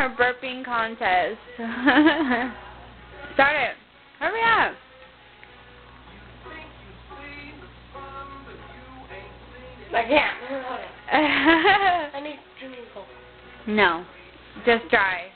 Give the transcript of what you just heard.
Our burping contest. Start it. Hurry up. I can't. I need to. No. Just dry.